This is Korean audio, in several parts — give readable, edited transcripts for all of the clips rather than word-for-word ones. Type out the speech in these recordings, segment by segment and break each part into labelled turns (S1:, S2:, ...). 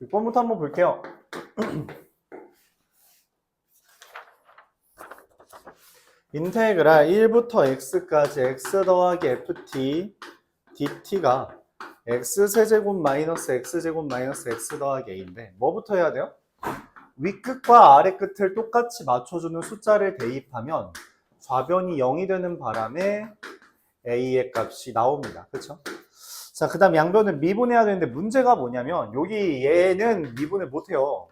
S1: 6번부터 한번 볼게요. 인테그랄 1부터 x까지 x 더하기 ft dt가 x세제곱 마이너스 x제곱 마이너스 x 더하기 a인데 뭐부터 해야 돼요? 윗끝과 아래끝을 똑같이 맞춰주는 숫자를 대입하면 좌변이 0이 되는 바람에 a의 값이 나옵니다. 그렇죠? 자, 그 다음 양변을 미분해야 되는데 문제가 뭐냐면 여기 얘는 미분을 못해요.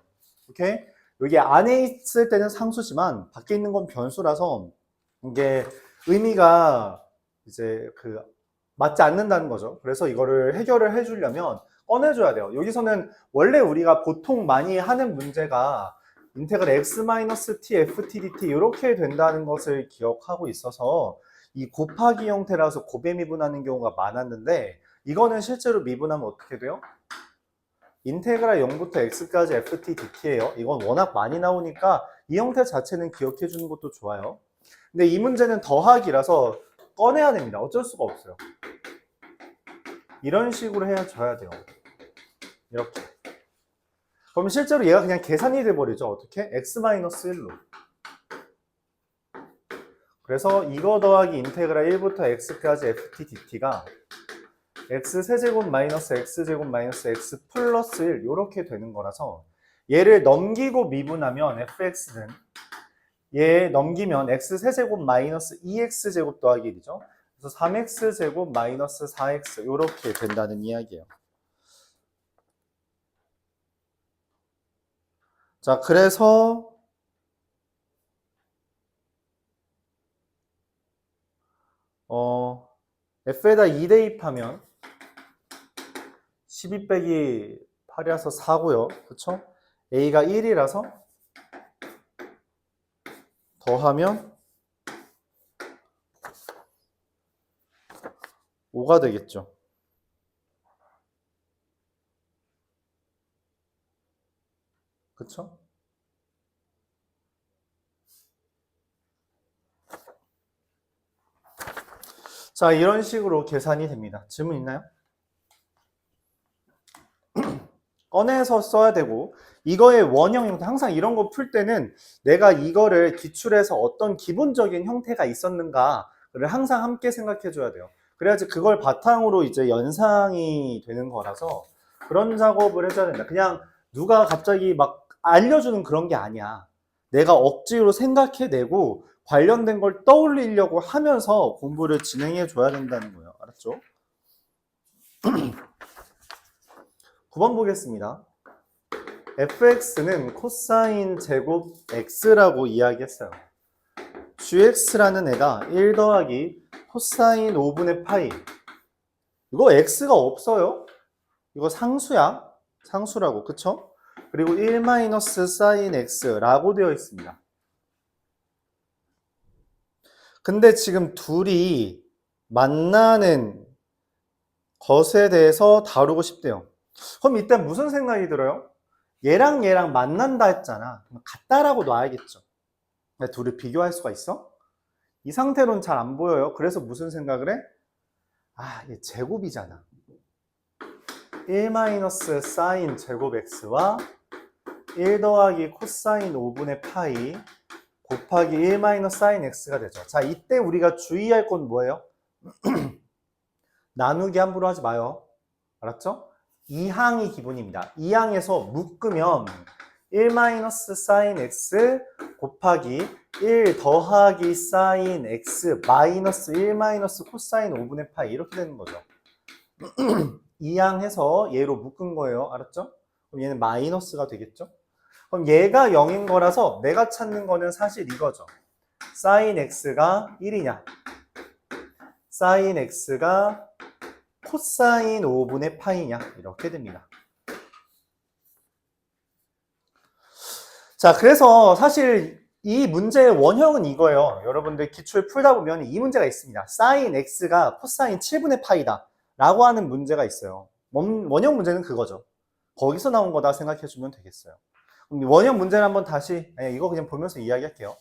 S1: 오케이? 여기 안에 있을 때는 상수지만 밖에 있는 건 변수라서 이게 의미가 이제 맞지 않는다는 거죠. 그래서 이거를 해결을 해주려면 꺼내줘야 돼요. 여기서는 원래 우리가 보통 많이 하는 문제가 인테그랄 x-t ft dt 이렇게 된다는 것을 기억하고 있어서 이 곱하기 형태라서 곱에 미분하는 경우가 많았는데 이거는 실제로 미분하면 어떻게 돼요? 인테그랄 0부터 x까지 ft dt예요. 이건 워낙 많이 나오니까 이 형태 자체는 기억해 주는 것도 좋아요. 근데 이 문제는 더하기라서 꺼내야 됩니다. 어쩔 수가 없어요. 이런 식으로 해줘야 돼요. 이렇게. 그럼 실제로 얘가 그냥 계산이 돼버리죠. 어떻게? x-1로. 그래서 이거 더하기 인테그랄 1부터 x까지 ft dt가 x세제곱 마이너스 x제곱 마이너스 x 플러스 1 이렇게 되는 거라서 얘를 넘기고 미분하면 fx는 얘 넘기면 x세제곱 마이너스 2x제곱 더하기 1이죠. 그래서 3x제곱 마이너스 4x 이렇게 된다는 이야기예요. 자, 그래서 f에다 2 대입하면 12 빼기 8이라서 4고요. 그쵸? a가 1이라서 더하면 5가 되겠죠. 그쵸? 자, 이런 식으로 계산이 됩니다. 질문 있나요? 꺼내서 써야 되고 이거의 원형 형태 항상 이런 거 풀 때는 내가 이거를 기출해서 어떤 기본적인 형태가 있었는가를 항상 함께 생각해 줘야 돼요. 그래야지 그걸 바탕으로 이제 연상이 되는 거라서 그런 작업을 해줘야 된다. 그냥 누가 갑자기 막 알려주는 그런 게 아니야. 내가 억지로 생각해내고 관련된 걸 떠올리려고 하면서 공부를 진행해 줘야 된다는 거예요. 알았죠? 9번 보겠습니다. fx는 코사인 제곱 x라고 이야기했어요. gx라는 애가 1 더하기 코사인 5분의 파이. 이거 x가 없어요. 이거 상수야. 상수라고. 그쵸? 그리고 1 마이너스 사인 x라고 되어 있습니다. 근데 지금 둘이 만나는 것에 대해서 다루고 싶대요. 그럼 이때 무슨 생각이 들어요? 얘랑 얘랑 만난다 했잖아. 같다라고 놔야겠죠. 근데 둘을 비교할 수가 있어? 이 상태로는 잘 안 보여요. 그래서 무슨 생각을 해? 아, 얘 제곱이잖아. 1 마이너스 사인 제곱 x와 1 더하기 코사인 5분의 파이 곱하기 1 마이너스 사인 x가 되죠. 자, 이때 우리가 주의할 건 뭐예요? 나누기 함부로 하지 마요. 알았죠? 2항이 기본입니다. 2항에서 묶으면 1 마이너스 사인 x 곱하기 1 더하기 사인 x 마이너스 1 마이너스 코사인 5분의 파이 이렇게 되는 거죠. 2항 해서 얘로 묶은 거예요. 알았죠? 그럼 얘는 마이너스가 되겠죠? 그럼 얘가 0인 거라서 내가 찾는 거는 사실 이거죠. 사인 x가 1이냐? 사인 x가 코사인 5분의 파이냐? 이렇게 됩니다. 자, 그래서 사실 이 문제의 원형은 이거예요. 여러분들 기출 풀다 보면 이 문제가 있습니다. 사인 x가 코사인 7분의 파이다 라고 하는 문제가 있어요. 원형 문제는 그거죠. 거기서 나온 거다 생각해 주면 되겠어요. 그럼 원형 문제를 한번 다시 이거 그냥 보면서 이야기할게요.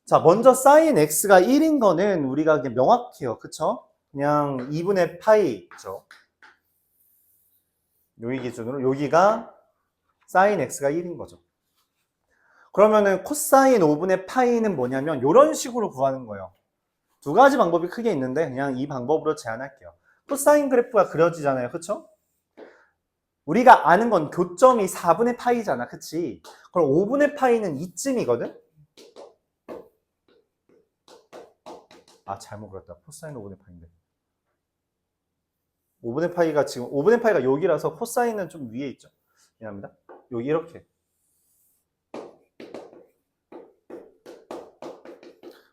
S1: 자, 먼저 사인 x가 1인 거는 우리가 그냥 명확해요. 그쵸? 그냥 2분의 파이죠. 여기 기준으로 여기가 사인 x가 1인 거죠. 그러면은 코사인 5분의 파이는 뭐냐면 이런 식으로 구하는 거예요. 두 가지 방법이 크게 있는데 그냥 이 방법으로 제안할게요. 코사인 그래프가 그려지잖아요. 그쵸? 우리가 아는 건 교점이 4분의 파이잖아. 그치? 그럼 5분의 파이는 이쯤이거든? 아, 잘못 그렸다. 코사인 5분의 파이인데. 5분의 파이가 지금 5분의 파이가 여기라서 코사인은 좀 위에 있죠. 미안합니다. 여기 이렇게.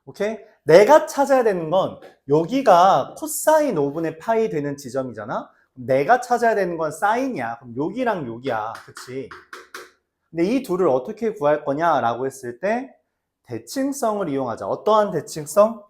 S1: 오케이? 내가 찾아야 되는 건 여기가 코사인 5분의 파이 되는 지점이잖아? 내가 찾아야 되는 건 사인이야. 그럼 여기랑 여기야. 그치? 근데 이 둘을 어떻게 구할 거냐라고 했을 때 대칭성을 이용하자. 어떠한 대칭성?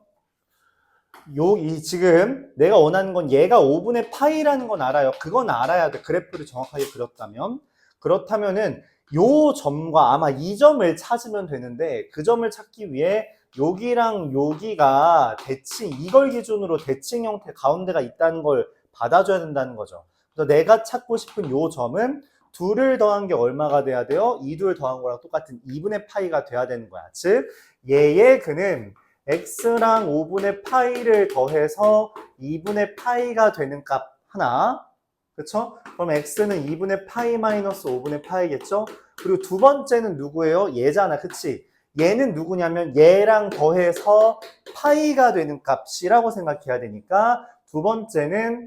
S1: 지금 내가 원하는 건 얘가 5분의 파이라는 건 알아요. 그건 알아야 돼. 그래프를 정확하게 그렸다면. 그렇다면은 요 점과 아마 이 점을 찾으면 되는데 그 점을 찾기 위해 여기랑 여기가 대칭, 이걸 기준으로 대칭 형태 가운데가 있다는 걸 받아줘야 된다는 거죠. 그래서 내가 찾고 싶은 요 점은 둘을 더한 게 얼마가 돼야 돼요? 2둘 더한 거랑 똑같은 2분의 파이가 돼야 되는 거야. 즉 얘의 근은 x랑 5분의 파이를 더해서 2분의 파이가 되는 값 하나. 그쵸? 그럼 x는 2분의 파이 마이너스 5분의 파이겠죠? 그리고 두 번째는 누구예요? 얘잖아. 그치? 얘는 누구냐면 얘랑 더해서 파이가 되는 값이라고 생각해야 되니까 두 번째는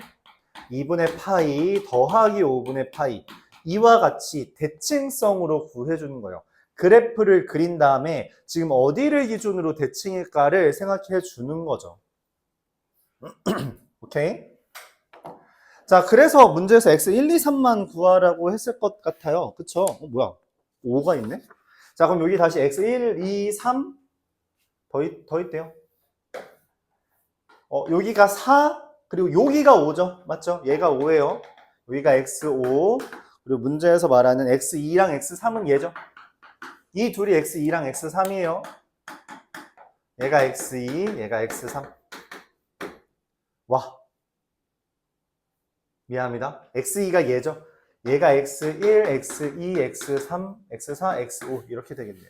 S1: 2분의 파이 더하기 5분의 파이. 이와 같이 대칭성으로 구해주는 거예요. 그래프를 그린 다음에 지금 어디를 기준으로 대칭일까를 생각해 주는 거죠. 오케이? 자, 그래서 문제에서 x 1, 2, 3만 구하라고 했을 것 같아요. 그쵸? 뭐야? 5가 있네? 자, 그럼 여기 다시 x 1, 2, 3 더 있대요. 여기가 4, 그리고 여기가 5죠. 맞죠? 얘가 5예요. 여기가 x5, 그리고 문제에서 말하는 x2랑 x3은 얘죠. 이 둘이 x2랑 x3이에요. 얘가 x2, 얘가 x3. 와. 미안합니다. x2가 얘죠. 얘가 x1, x2, x3, x4, x5 이렇게 되겠네요.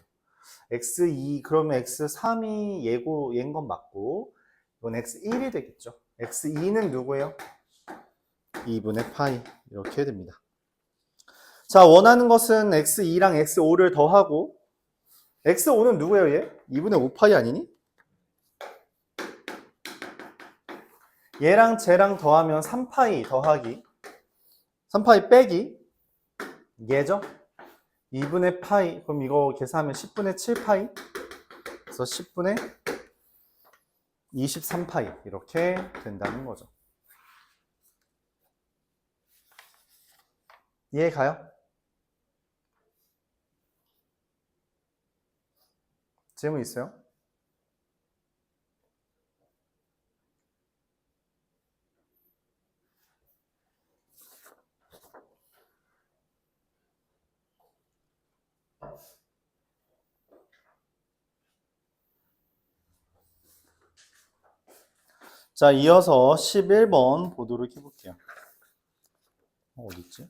S1: x2, 그러면 x3이 얘인 건 맞고 이건 x1이 되겠죠. x2는 누구예요? 2분의 파이 이렇게 됩니다. 자, 원하는 것은 x2랑 x5를 더하고 x5는 누구예요, 얘? 2분의 5파이 아니니? 얘랑 쟤랑 더하면 3파이 더하기 3파이 빼기 얘죠? 2분의 파이, 그럼 이거 계산하면 10분의 7파이, 그래서 10분의 23파이 이렇게 된다는 거죠. 이해 가요? 질문 있어요? 자, 이어서 11번 보도록 해볼게요. 어디 있지?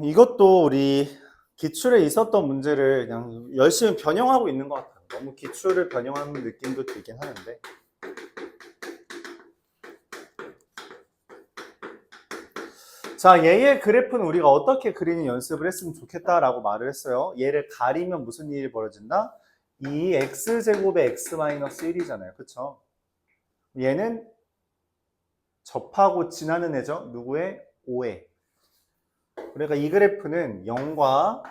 S1: 이것도 우리 기출에 있었던 문제를 그냥 열심히 변형하고 있는 것 같아요. 너무 기출을 변형하는 느낌도 들긴 하는데. 자, 얘의 그래프는 우리가 어떻게 그리는 연습을 했으면 좋겠다라고 말을 했어요. 얘를 가리면 무슨 일이 벌어진다? 이 x제곱의 x-1이잖아요. 그쵸? 얘는 접하고 지나는 애죠. 누구의? 5의. 그러니까 이 그래프는 0과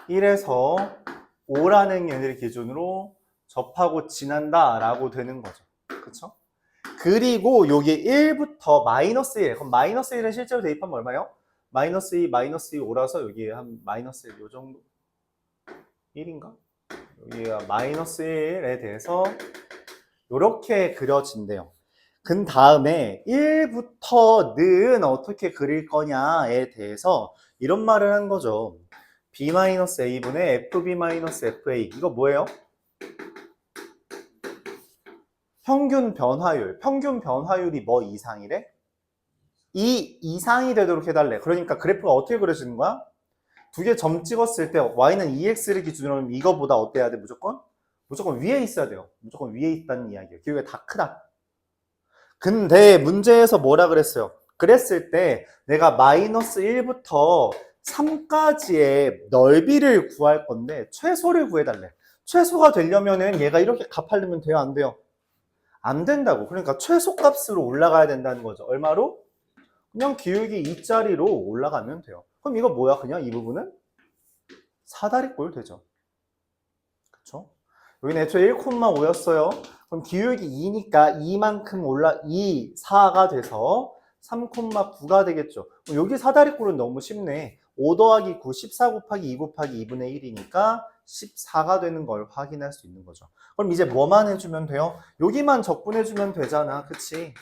S1: 1에서 5라는 얘를 기준으로 접하고 지난다라고 되는 거죠. 그쵸? 그리고 여기 1부터 마이너스 1. 그럼 마이너스 1은 실제로 대입하면 얼마예요? 마이너스 2, 마이너스 2, 5라서 여기 한 마이너스 1, 요 정도? 1인가? 여기가 마이너스 1에 대해서 이렇게 그려진대요. 그 다음에 1부터는 어떻게 그릴 거냐에 대해서 이런 말을 한 거죠. b-a분의 fb-fa. 이거 뭐예요? 평균 변화율. 평균 변화율이 뭐 이상이래? 2 이상이 되도록 해달래. 그러니까 그래프가 어떻게 그려지는 거야? 두 개 점 찍었을 때 y는 2x를 기준으로 하면 이거보다 어때야 돼? 무조건? 무조건 위에 있어야 돼요. 무조건 위에 있다는 이야기예요. 기울기가 다 크다. 근데 문제에서 뭐라 그랬어요? 그랬을 때 내가 마이너스 1부터 3까지의 넓이를 구할 건데 최소를 구해달래. 최소가 되려면은 얘가 이렇게 갚으려면 돼요? 안 돼요? 안 된다고. 그러니까 최소값으로 올라가야 된다는 거죠. 얼마로? 그냥 기울기 2짜리로 올라가면 돼요. 그럼 이거 뭐야? 그냥 이 부분은 사다리꼴 되죠. 그쵸? 여기는 애초에 1,5였어요. 그럼 기울기 2니까 2만큼 4가 돼서 3,9가 되겠죠. 그럼 여기 사다리꼴은 너무 쉽네. 5 더하기 9, 14 곱하기 2 곱하기 2분의 1이니까 14가 되는 걸 확인할 수 있는 거죠. 그럼 이제 뭐만 해주면 돼요? 여기만 적분해주면 되잖아. 그치?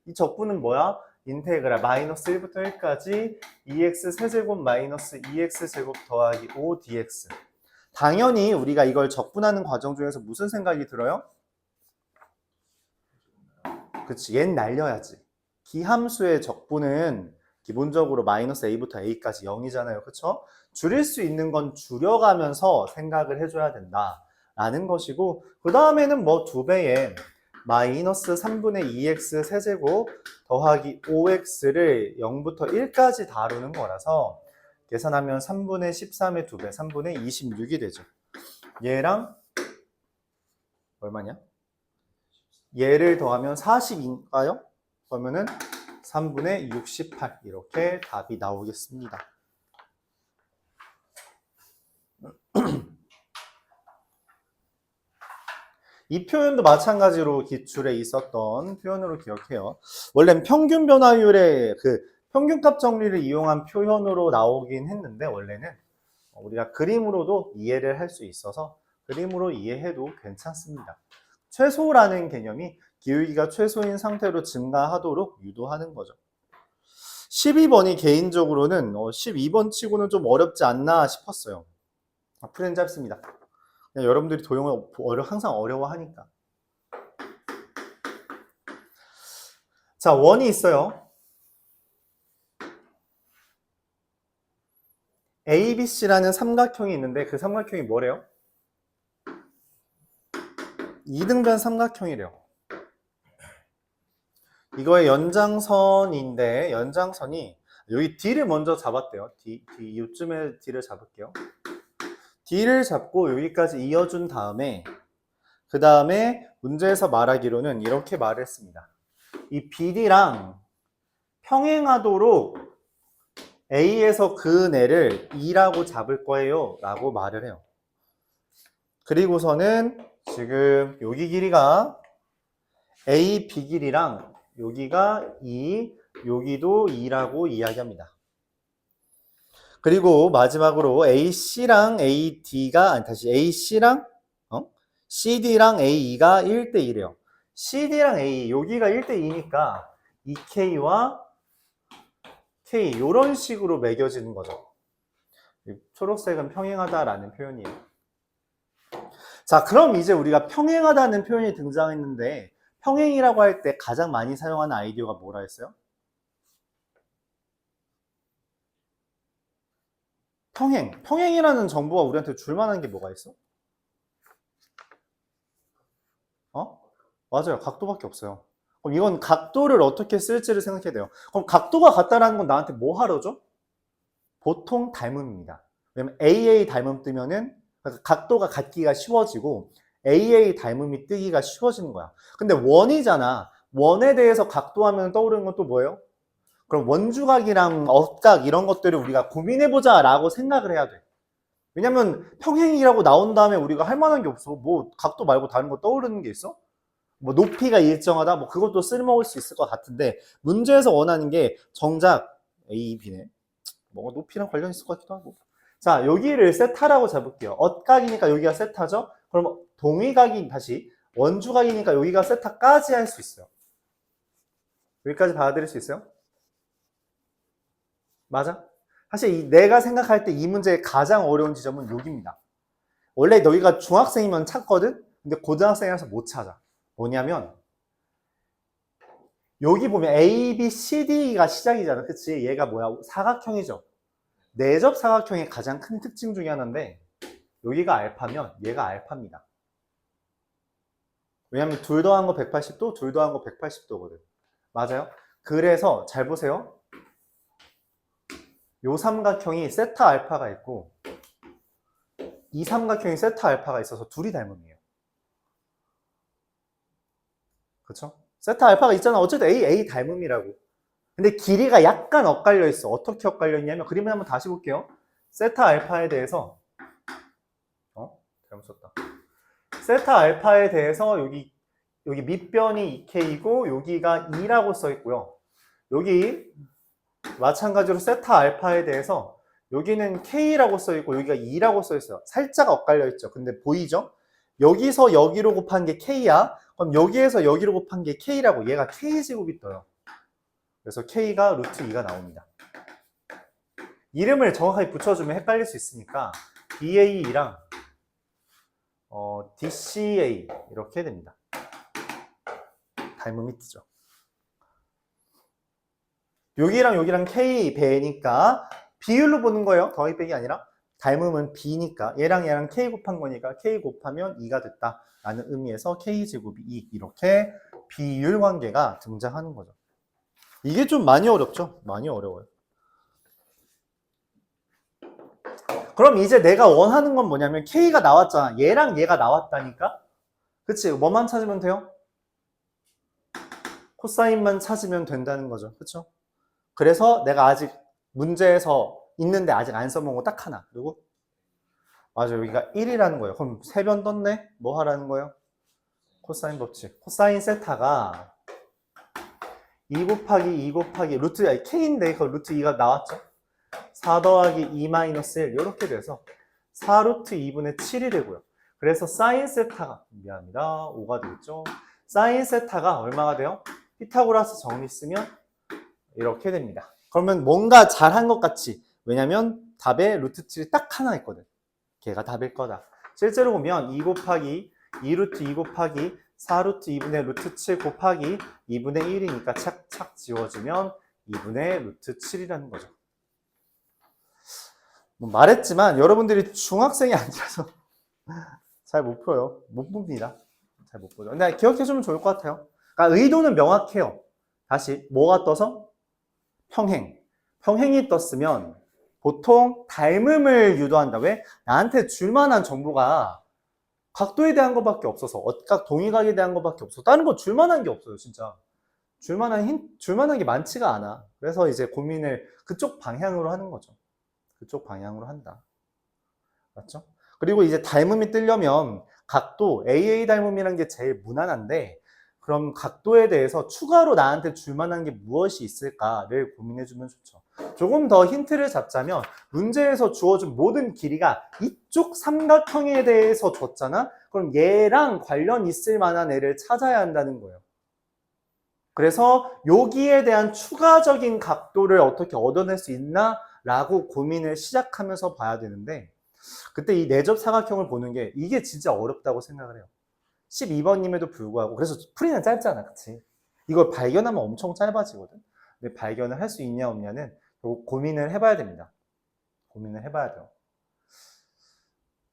S1: 이 적분은 뭐야? 인테그랄 마이너스 1부터 1까지 2x 세제곱 마이너스 2x 제곱 더하기 5dx. 당연히 우리가 이걸 적분하는 과정 중에서 무슨 생각이 들어요? 그치, 얘는 날려야지. 기함수의 적분은 기본적으로 마이너스 a부터 a까지 0이잖아요. 그쵸? 줄일 수 있는 건 줄여가면서 생각을 해줘야 된다라는 것이고, 그 다음에는 뭐 2배의 마이너스 3분의 2x 세제곱 더하기 5x를 0부터 1까지 다루는 거라서 계산하면 3분의 13의 2배, 3분의 26이 되죠. 얘랑 얼마냐? 얘를 더하면 40인가요? 그러면은 3분의 68 이렇게 답이 나오겠습니다. 이 표현도 마찬가지로 기출에 있었던 표현으로 기억해요. 원래는 평균 변화율의 그 평균값 정리를 이용한 표현으로 나오긴 했는데 원래는 우리가 그림으로도 이해를 할 수 있어서 그림으로 이해해도 괜찮습니다. 최소라는 개념이 기울기가 최소인 상태로 증가하도록 유도하는 거죠. 12번이 개인적으로는 12번 치고는 좀 어렵지 않나 싶었어요. 풀이는 짧습니다. 그냥 여러분들이 도형을 항상 어려워하니까. 자, 원이 있어요. ABC라는 삼각형이 있는데 그 삼각형이 뭐래요? 이등변 삼각형이래요. 이거의 연장선인데 연장선이 여기 D를 먼저 잡았대요. D 요쯤에 D를 잡을게요. D를 잡고 여기까지 이어준 다음에 그 다음에 문제에서 말하기로는 이렇게 말을 했습니다. 이 BD랑 평행하도록 A에서 그네를 2라고 잡을 거예요 라고 말을 해요. 그리고서는 지금 여기 길이가 A, B 길이랑 여기가 2, 여기도 2라고 이야기합니다. 그리고 마지막으로 AC랑 AD가 다시 AC랑 CD랑 AE가 1대1이에요. CD랑 AE 여기가 1대2니까 2K와 K 이런 식으로 매겨지는 거죠. 초록색은 평행하다라는 표현이에요. 자, 그럼 이제 우리가 평행하다는 표현이 등장했는데 평행이라고 할 때 가장 많이 사용하는 아이디어가 뭐라 했어요? 평행. 평행이라는 정보가 우리한테 줄만한 게 뭐가 있어? 맞아요. 각도밖에 없어요. 그럼 이건 각도를 어떻게 쓸지를 생각해야 돼요. 그럼 각도가 같다라는 건 나한테 뭐 하러죠? 보통 닮음입니다. 왜냐면 AA 닮음 뜨면은 각도가 같기가 쉬워지고 AA 닮음이 뜨기가 쉬워지는 거야. 근데 원이잖아. 원에 대해서 각도하면 떠오르는 건 또 뭐예요? 그럼 원주각이랑 억각 이런 것들을 우리가 고민해보자 라고 생각을 해야 돼. 왜냐면 평행이라고 나온 다음에 우리가 할 만한 게 없어. 뭐 각도 말고 다른 거 떠오르는 게 있어? 뭐 높이가 일정하다? 뭐 그것도 쓸모올 수 있을 것 같은데 문제에서 원하는 게 정작 A, B네. 뭔가 높이랑 관련 있을 것 같기도 하고. 자, 여기를 세타라고 잡을게요. 엇각이니까 여기가 세타죠? 그럼 동위각이 다시 원주각이니까 여기가 세타까지 할 수 있어요. 여기까지 받아들일 수 있어요? 맞아? 사실 내가 생각할 때 이 문제의 가장 어려운 지점은 여기입니다. 원래 너희가 중학생이면 찾거든? 근데 고등학생이라서 못 찾아. 뭐냐면 여기 보면 A, B, C, D가 시작이잖아. 그치? 얘가 뭐야? 사각형이죠. 내접 사각형의 가장 큰 특징 중에 하나인데 여기가 알파면 얘가 알파입니다. 왜냐면 둘 더한 거 180도, 둘 더한 거 180도거든. 맞아요? 그래서 잘 보세요. 요 삼각형이 세타 알파가 있고 이 삼각형이 세타 알파가 있어서 둘이 닮음이에요. 그쵸? 세타 알파가 있잖아. 어쨌든 A 닮음이라고. 근데 길이가 약간 엇갈려 있어. 어떻게 엇갈려 있냐면 그림을 한번 다시 볼게요. 세타 알파에 대해서 잘못 썼다. 세타 알파에 대해서 여기 밑변이 2K이고 여기가 2라고 써 있고요. 여기 마찬가지로 세타 알파에 대해서 여기는 K라고 써 있고 여기가 2라고 써 있어요. 살짝 엇갈려 있죠. 근데 보이죠? 여기서 여기로 곱한 게 K야. 그럼 여기에서 여기로 곱한 게 K라고 얘가 K제곱이 떠요. 그래서 K가 루트 2가 나옵니다. 이름을 정확하게 붙여주면 헷갈릴 수 있으니까 DAE랑 DCA 이렇게 됩니다. 닮음이 뜨죠. 여기랑 여기랑 K 배니까 비율로 보는 거예요. 더하기 빼기 아니라 닮음은 B니까 얘랑 얘랑 K 곱한 거니까 K 곱하면 2가 됐다 라는 의미에서 K제곱이 2 이렇게 비율 관계가 등장하는 거죠. 이게 좀 많이 어렵죠? 많이 어려워요. 그럼 이제 내가 원하는 건 뭐냐면 K가 나왔잖아. 얘랑 얘가 나왔다니까? 그치? 뭐만 찾으면 돼요? 코사인만 찾으면 된다는 거죠. 그쵸? 그래서 내가 아직 문제에서 있는데 아직 안 써먹은 거 딱 하나. 그리고 맞아, 여기가 1이라는 거예요. 그럼 세 변 떴네? 뭐 하라는 거예요? 코사인 법칙. 코사인 세타가 2 곱하기 2 곱하기 루트 K인데 그 루트 2가 나왔죠? 4 더하기 2 마이너스 1 이렇게 돼서 4루트 2분의 7이 되고요. 그래서 사인 세타가 미안합니다. 5가 되겠죠? 사인 세타가 얼마가 돼요? 피타고라스 정리 쓰면 이렇게 됩니다. 그러면 뭔가 잘한 것 같지? 왜냐면 답에 루트 7이 딱 하나 있거든. 걔가 답일 거다. 실제로 보면 2 곱하기 2루트 2 곱하기 4루트 2분의 루트 7 곱하기 2분의 1이니까 착착 지워주면 2분의 루트 7이라는 거죠. 뭐 말했지만 여러분들이 중학생이 아니라서 잘 못 풀어요. 못 봅니다. 잘 못 보죠. 근데 기억해주면 좋을 것 같아요. 그러니까 의도는 명확해요. 다시 뭐가 떠서? 평행. 평행이 떴으면 보통 닮음을 유도한다. 왜? 나한테 줄만한 정보가 각도에 대한 것밖에 없어서 억각 동의각에 대한 것밖에 없어. 다른 거 줄만한 게 없어요, 진짜. 줄만한 게 많지가 않아. 그래서 이제 고민을 그쪽 방향으로 하는 거죠. 그쪽 방향으로 한다. 맞죠? 그리고 이제 닮음이 뜨려면 각도 AA 닮음이라는 게 제일 무난한데 그럼 각도에 대해서 추가로 나한테 줄만한 게 무엇이 있을까를 고민해주면 좋죠. 조금 더 힌트를 잡자면 문제에서 주어진 모든 길이가 이쪽 삼각형에 대해서 줬잖아? 그럼 얘랑 관련 있을 만한 애를 찾아야 한다는 거예요. 그래서 여기에 대한 추가적인 각도를 어떻게 얻어낼 수 있나? 라고 고민을 시작하면서 봐야 되는데 그때 이 내접 사각형을 보는 게 이게 진짜 어렵다고 생각을 해요. 12번님에도 불구하고 그래서 풀이는 짧잖아, 그치? 이걸 발견하면 엄청 짧아지거든. 근데 발견을 할 수 있냐 없냐는 고민을 해봐야 됩니다. 고민을 해봐야 돼요.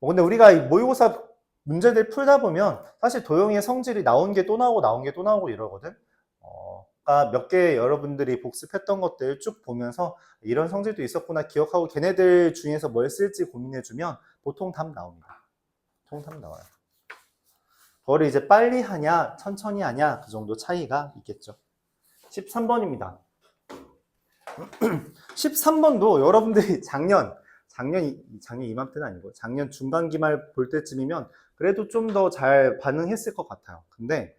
S1: 근데 우리가 이 모의고사 문제들 풀다 보면 사실 도형의 성질이 나온 게 또 나오고 나온 게 또 나오고 이러거든. 그러니까 몇 개 여러분들이 복습했던 것들 쭉 보면서 이런 성질도 있었구나 기억하고 걔네들 중에서 뭘 쓸지 고민해주면 보통 답 나옵니다. 보통 답 나와요. 그거를 이제 빨리 하냐 천천히 하냐 그 정도 차이가 있겠죠. 13번입니다. 13번도 여러분들이 작년 이맘때는 아니고 작년 중간 기말 볼 때쯤이면 그래도 좀 더 잘 반응했을 것 같아요. 근데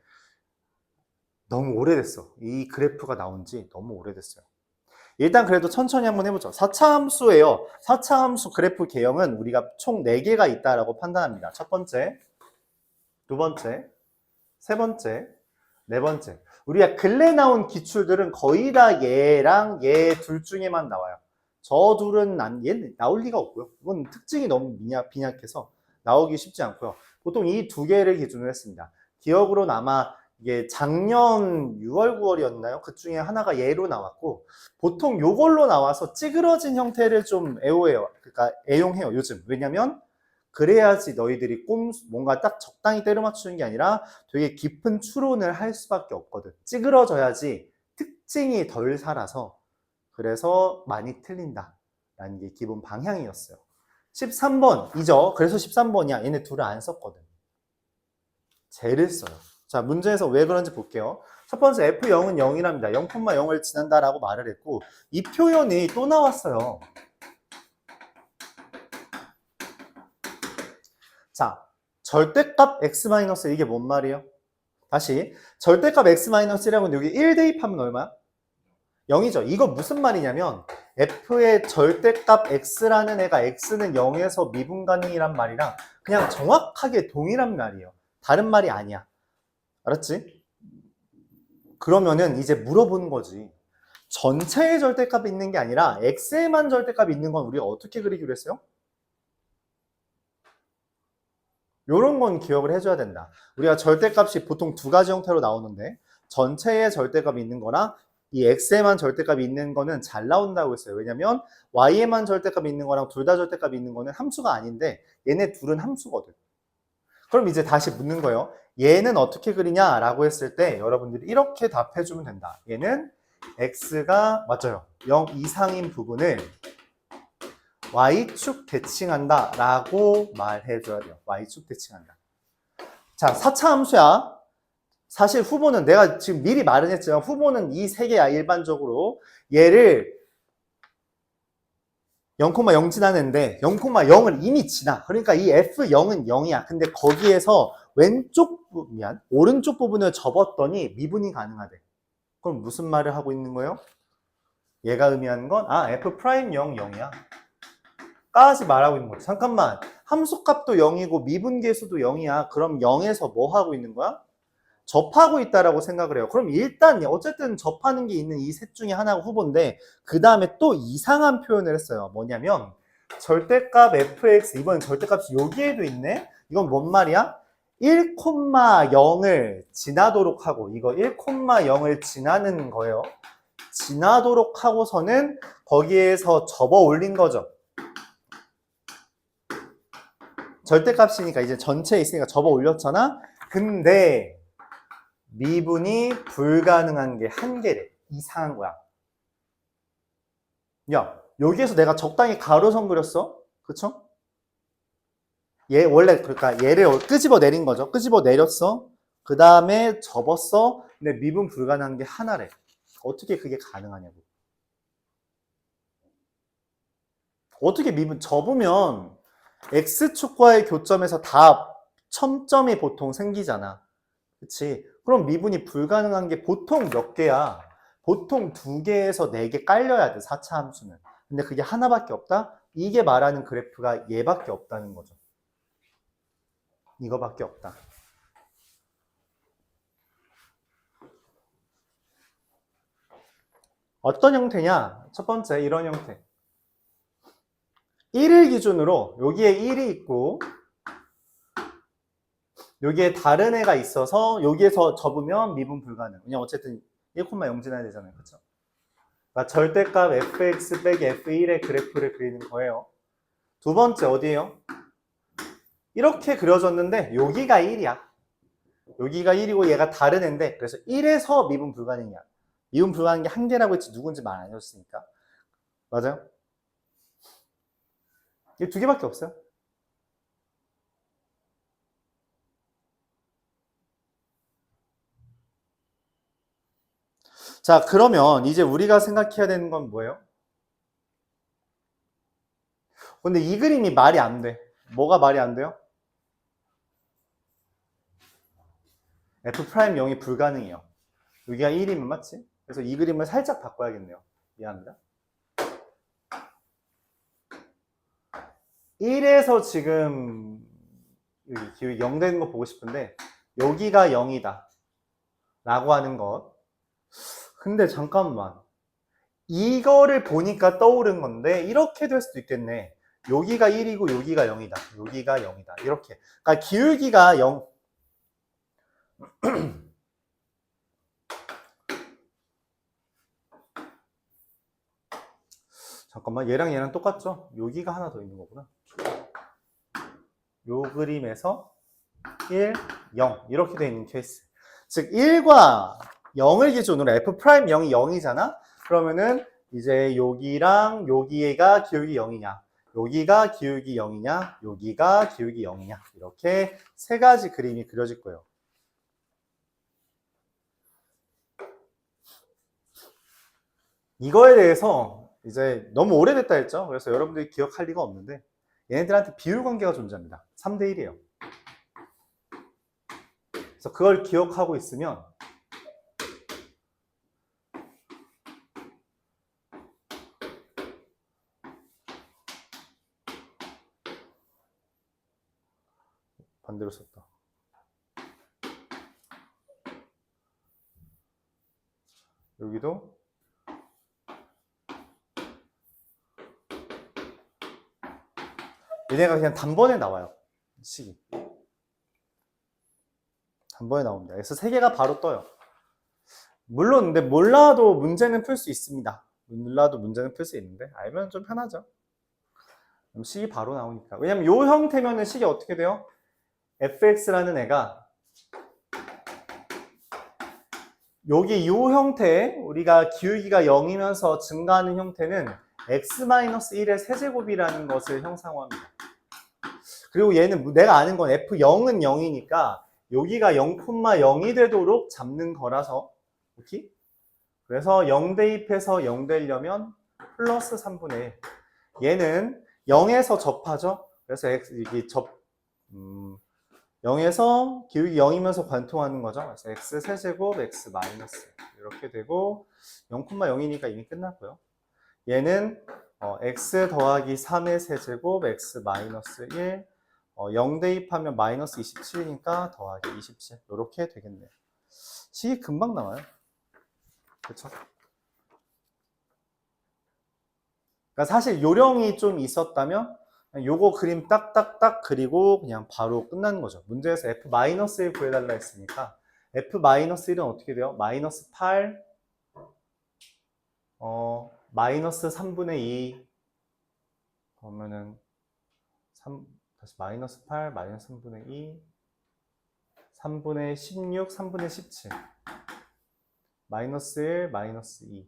S1: 너무 오래됐어. 이 그래프가 나온 지 너무 오래됐어요. 일단 그래도 천천히 한번 해보죠. 4차 함수예요. 4차 함수 그래프 개형은 우리가 총 4개가 있다라고 판단합니다. 첫 번째, 두 번째, 세 번째, 네 번째. 우리가 근래 나온 기출들은 거의 다 얘랑 얘 둘 중에만 나와요. 저 둘은 얘는 나올 리가 없고요. 이건 특징이 너무 빈약해서 나오기 쉽지 않고요. 보통 이 두 개를 기준으로 했습니다. 기억으로는 아마 이게 작년 6월, 9월이었나요? 그 중에 하나가 얘로 나왔고, 보통 요걸로 나와서 찌그러진 형태를 좀 애용해요. 그러니까 애용해요, 요즘. 왜냐면 그래야지 너희들이 뭔가 딱 적당히 때려 맞추는 게 아니라 되게 깊은 추론을 할 수밖에 없거든. 찌그러져야지 특징이 덜 살아서, 그래서 많이 틀린다 라는 게 기본 방향이었어요. 13번이죠. 그래서 13번이야. 얘네 둘을 안 썼거든. 쟤를 써요. 자, 문제에서 왜 그런지 볼게요. 첫 번째, F0은 0이랍니다. 0,0을 지난다라고 말을 했고, 이 표현이 또 나왔어요. 자, 절대값 x-1 이게 뭔 말이에요? 다시, 절대값 x-1이라면 여기 1 대입하면 얼마야? 0이죠. 이거 무슨 말이냐면 f의 절대값 x라는 애가 x는 0에서 미분 가능이란 말이랑 그냥 정확하게 동일한 말이에요. 다른 말이 아니야. 알았지? 그러면은 이제 물어보는 거지. 전체의 절대값이 있는 게 아니라 x에만 절대값이 있는 건 우리가 어떻게 그리기로 했어요? 요런 건 기억을 해줘야 된다. 우리가 절대값이 보통 두 가지 형태로 나오는데 전체의 절대값이 있는 거랑 이 x에만 절대값이 있는 거는 잘 나온다고 했어요. 왜냐면 y에만 절대값이 있는 거랑 둘 다 절대값이 있는 거는 함수가 아닌데 얘네 둘은 함수거든. 그럼 이제 다시 묻는 거예요. 얘는 어떻게 그리냐 라고 했을 때 여러분들이 이렇게 답해주면 된다. 얘는 x가 맞아요. 0 이상인 부분을 y축 대칭한다 라고 말해줘야 돼요. y축 대칭한다. 자, 4차 함수야. 사실 후보는 내가 지금 미리 말은 했지만 후보는 이 세 개야. 일반적으로 얘를 0,0 지나는데 0,0을 이미 지나. 그러니까 이 F0은 0이야. 근데 거기에서 오른쪽 부분을 접었더니 미분이 가능하대. 그럼 무슨 말을 하고 있는 거예요? 얘가 의미하는 건 F' 0, 0이야. 까지 말하고 있는 거지. 잠깐만, 함수값도 0이고 미분계수도 0이야. 그럼 0에서 뭐 하고 있는 거야? 접하고 있다라고 생각을 해요. 그럼 일단 어쨌든 접하는 게 있는 이 셋 중에 하나가 후보인데 그 다음에 또 이상한 표현을 했어요. 뭐냐면 절대값 fx, 이번엔 절대값이 여기에도 있네? 이건 뭔 말이야? 1,0을 지나도록 하고, 이거 1,0을 지나는 거예요. 지나도록 하고서는 거기에서 접어 올린 거죠. 절대값이니까 이제 전체에 있으니까 접어 올렸잖아. 근데 미분이 불가능한 게 한 개래. 이상한 거야. 야, 여기에서 내가 적당히 가로선 그렸어. 그쵸? 얘 원래 그러니까 얘를 끄집어 내린 거죠. 끄집어 내렸어. 그 다음에 접었어. 근데 미분 불가능한 게 하나래. 어떻게 그게 가능하냐고. 어떻게 미분 접으면 x축과의 교점에서 다 첨점이 보통 생기잖아. 그치? 그럼 미분이 불가능한 게 보통 몇 개야? 보통 2개에서 4개 깔려야 돼, 4차 함수는. 근데 그게 하나밖에 없다? 이게 말하는 그래프가 얘밖에 없다는 거죠. 이거밖에 없다. 어떤 형태냐? 첫 번째, 이런 형태. 1을 기준으로 여기에 1이 있고 여기에 다른 애가 있어서 여기에서 접으면 미분 불가능. 왜냐면 어쨌든 1,0 지나야 되잖아요. 그쵸? 그러니까 절대값 fx 빼기 f1의 그래프를 그리는 거예요. 두 번째 어디예요? 이렇게 그려졌는데 여기가 1이야. 여기가 1이고 얘가 다른 애인데 그래서 1에서 미분 불가능이야. 미분 불가능한 게 한 개라고 했지 누군지 말 안 해줬으니까. 맞아요? 이 두 개밖에 없어요. 자, 그러면 이제 우리가 생각해야 되는 건 뭐예요? 근데 이 그림이 말이 안 돼. 뭐가 말이 안 돼요? F'0이 불가능해요. 여기가 1이면 맞지? 그래서 이 그림을 살짝 바꿔야겠네요. 미안합니다. 1에서 지금 기울기 0 되는 거 보고 싶은데 여기가 0이다 라고 하는 것. 근데 잠깐만, 이거를 보니까 떠오른 건데 이렇게 될 수도 있겠네. 여기가 1이고 여기가 0이다. 여기가 0이다. 이렇게. 그러니까 기울기가 0. 잠깐만, 얘랑 얘랑 똑같죠? 여기가 하나 더 있는 거구나. 요 그림에서 1, 0 이렇게 돼 있는 케이스. 즉 1과 0을 기준으로 F'0이 0이잖아? 그러면은 이제 여기랑 여기가 기울기 0이냐, 여기가 기울기 0이냐, 여기가 기울기 0이냐, 이렇게 세 가지 그림이 그려질 거예요. 이거에 대해서 이제 너무 오래됐다 했죠? 그래서 여러분들이 기억할 리가 없는데 얘네들한테 비율 관계가 존재합니다. 3대 1이에요. 그래서 그걸 기억하고 있으면 반대로 썼다. 여기도 얘네가 그냥 단번에 나와요. 식이 단번에 나옵니다. 그래서 세 개가 바로 떠요. 물론 근데 몰라도 문제는 풀 수 있습니다. 몰라도 문제는 풀 수 있는데 알면 좀 편하죠. 식이 바로 나오니까. 왜냐면 요 형태면은 식이 어떻게 돼요? fx라는 애가 여기 요 형태, 우리가 기울기가 0이면서 증가하는 형태는 x-1의 세제곱이라는 것을 형상화합니다. 그리고 얘는 내가 아는 건 f0은 0이니까 여기가 0,0이 되도록 잡는 거라서, 오케이? 그래서 0 대입해서 0 되려면 플러스 3분의 1. 얘는 0에서 접하죠? 그래서 이게 0에서 기울기 0이면서 관통하는 거죠. 그래서 x 세제곱 x 마이너스 이렇게 되고 0,0이니까 이미 끝났고요. 얘는 x 더하기 3의 세제곱 x 마이너스 1 0 대입하면 마이너스 27이니까 더하기 27 이렇게 되겠네요. 식이 금방 나와요. 그렇죠? 그러니까 사실 요령이 좀 있었다면 요거 그림 딱딱딱 그리고 그냥 바로 끝나는 거죠. 문제에서 f-1 구해달라 했으니까 f-1은 어떻게 돼요? 마이너스 8 마이너스 3분의 2 그러면은 3 다시 마이너스 8 마이너스 3분의 2 3분의 16 3분의 17 마이너스 1 마이너스 2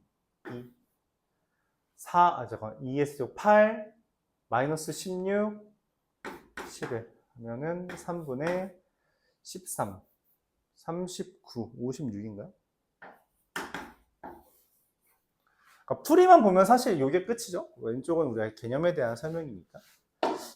S1: 잠깐 2S제곱 8 마이너스 16 11 하면은 3분의 13 39 56인가요? 그러니까 풀이만 보면 사실 이게 끝이죠. 왼쪽은 우리가 개념에 대한 설명이니까.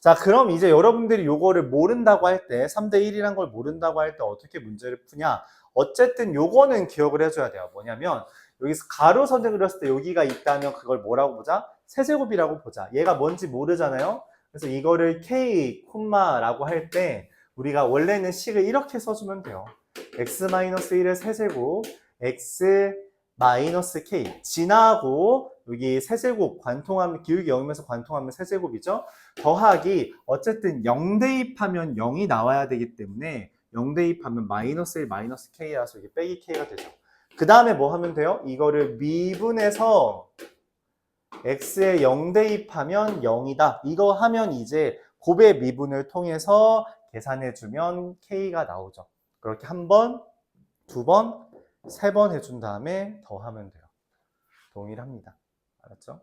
S1: 자, 그럼 이제 여러분들이 요거를 모른다고 할 때 3대 1이란 걸 모른다고 할 때 어떻게 문제를 푸냐? 어쨌든 요거는 기억을 해줘야 돼요. 뭐냐면 여기서 가로선을 그렸을 때 여기가 있다면 그걸 뭐라고 보자? 세제곱이라고 보자. 얘가 뭔지 모르잖아요. 그래서 이거를 k, 콤마라고 할 때 우리가 원래는 식을 이렇게 써주면 돼요. x-1의 세제곱 x 마이너스 k 지나고 여기 세제곱 관통하면 기울기 0이면서 관통하면 세제곱이죠. 더하기 어쨌든 0 대입하면 0이 나와야 되기 때문에 0 대입하면 마이너스 1 마이너스 k라서 이게 빼기 k가 되죠. 그 다음에 뭐 하면 돼요? 이거를 미분해서 x에 0 대입하면 0이다. 이거 하면 이제 곱의 미분을 통해서 계산해주면 k가 나오죠. 그렇게 한 번, 두 번, 세 번 해준 다음에 더하면 돼요. 동일합니다. 알았죠?